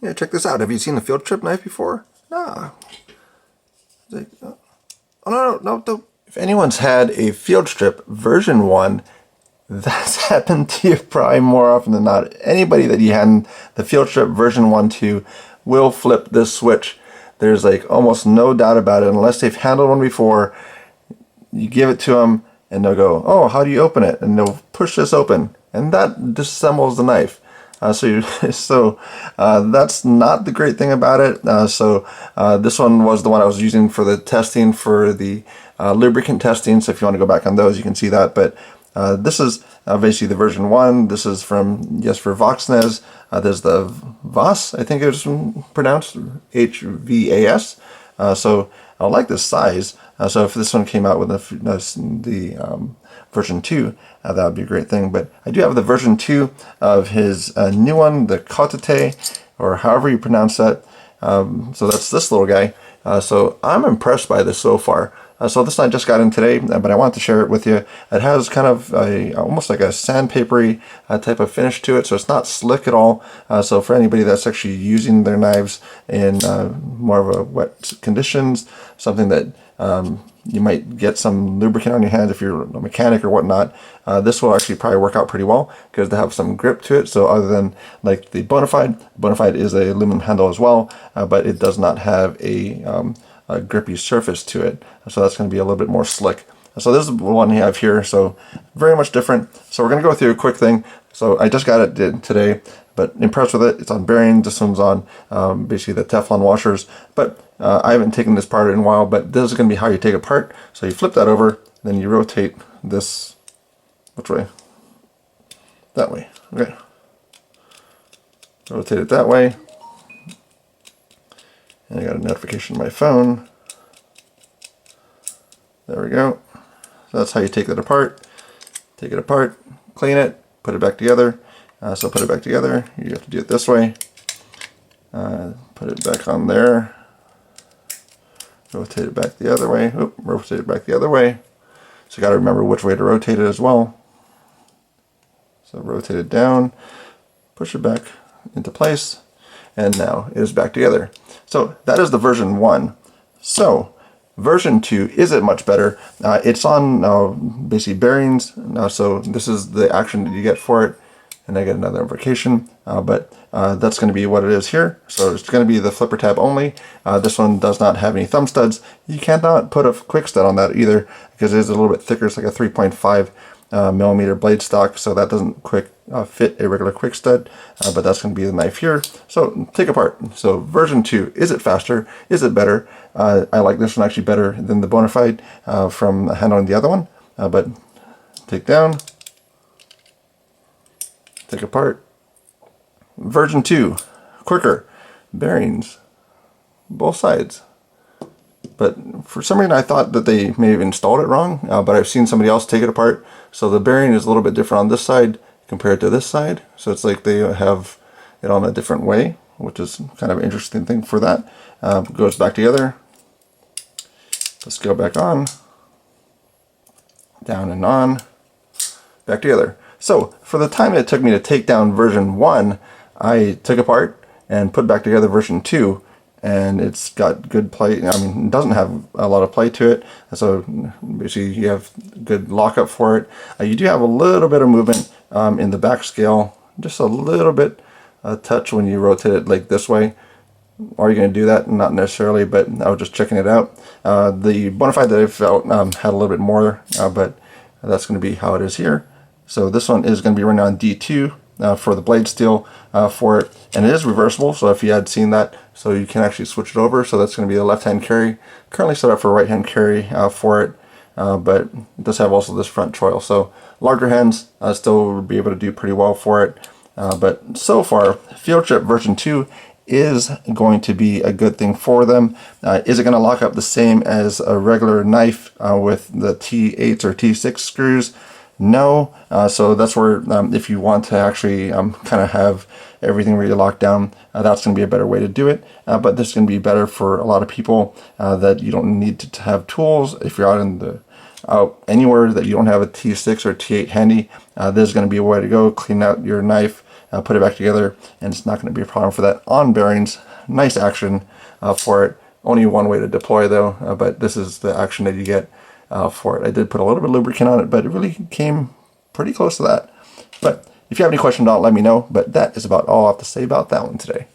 Yeah, check this out. Have you seen a field strip knife before? No. Oh, no. If anyone's had a field strip version 1, that's happened to you probably more often than not. Anybody that you had the field strip version 1 to will flip this switch. There's like almost no doubt about it, unless they've handled one before. You give it to them and they'll go, oh, how do you open it? And they'll push this open and that disassembles the knife. So that's not the great thing about it. This one was the one I was using for the testing for the lubricant testing. So if you want to go back on those, you can see that. But this is basically the version 1. This is from, yes, for Voxnaes. There's the Vas, I think it was pronounced, HVAS. So I like this size. So if this one came out with the version 2, that would be a great thing. But I do have the version 2 of his new one, the Cottidae, or however you pronounce that. So that's this little guy. So I'm impressed by this so far. So this I just got in today, but I want to share it with you. It has kind of almost like a sandpapery type of finish to it, so it's not slick at all. So for anybody that's actually using their knives in more of a wet conditions, something that you might get some lubricant on your hands if you're a mechanic or whatnot, this will actually probably work out pretty well because they have some grip to it. So other than like the Bona Fide is a aluminum handle as well, but it does not have a grippy surface to it, so that's going to be a little bit more slick. So this is the one you have here, so very much different. So we're going to go through a quick thing. So I just got it today, but impressed with it. It's on bearings. This one's on basically the Teflon washers, but I haven't taken this part in a while, but this is going to be how you take it apart. So you flip that over, then you rotate this, which way? That way. Okay. Rotate it that way. And I got a notification on my phone. There we go. So that's how you take that apart. Take it apart, clean it, put it back together. So put it back together. You have to do it this way. Put it back on there. Rotate it back the other way. Oop, rotate it back the other way. So you got to remember which way to rotate it as well. So rotate it down, push it back into place, and now it is back together. So that is the version 1. So version 2, is it much better? It's on basically bearings. So this is the action that you get for it. And I get another notification, but that's going to be what it is here. So it's going to be the flipper tab only. This one does not have any thumb studs. You cannot put a quick stud on that either because it is a little bit thicker. It's like a 3.5 millimeter blade stock, so that doesn't fit a regular quick stud, but that's going to be the knife here. So take apart. So version 2, is it faster? Is it better? I like this one actually better than the Bona Fide from handling the other one, but take down, take apart. Version 2, quicker, bearings, both sides. But for some reason I thought that they may have installed it wrong, but I've seen somebody else take it apart. So the bearing is a little bit different on this side compared to this side. So it's like they have it on a different way, which is kind of an interesting thing for that. Goes back together. Let's go back on, down and on, back together. So for the time it took me to take down version 1, I took apart and put back together version 2, and it's got good play. I mean, it doesn't have a lot of play to it, so basically you have good lockup for it. You do have a little bit of movement in the back scale, just a little bit touch when you rotate it like this way. Are you going to do that? Not necessarily, but I was just checking it out. The Bona Fide that I felt had a little bit more, but that's going to be how it is here. So this one is going to be running on D2 for the blade steel for it, and it is reversible. So if you had seen that, so you can actually switch it over. So that's going to be the left-hand carry. Currently set up for right-hand carry for it, but it does have also this front choil. So larger hands still will be able to do pretty well for it. But so far, Field Strip version 2 is going to be a good thing for them. Is it going to lock up the same as a regular knife with the T8 or T6 screws? No. So that's where if you want to actually kind of have everything really locked down, that's going to be a better way to do it. But this is going to be better for a lot of people that you don't need to have tools. If you're out anywhere that you don't have a T6 or T8 handy, this is going to be a way to go. Clean out your knife put it back together, and it's not going to be a problem for that. On bearings, nice action for it. Only one way to deploy though, but this is the action that you get for it. I did put a little bit of lubricant on it, but it really came pretty close to that. But if you have any questions on it, let me know. But that is about all I have to say about that one today.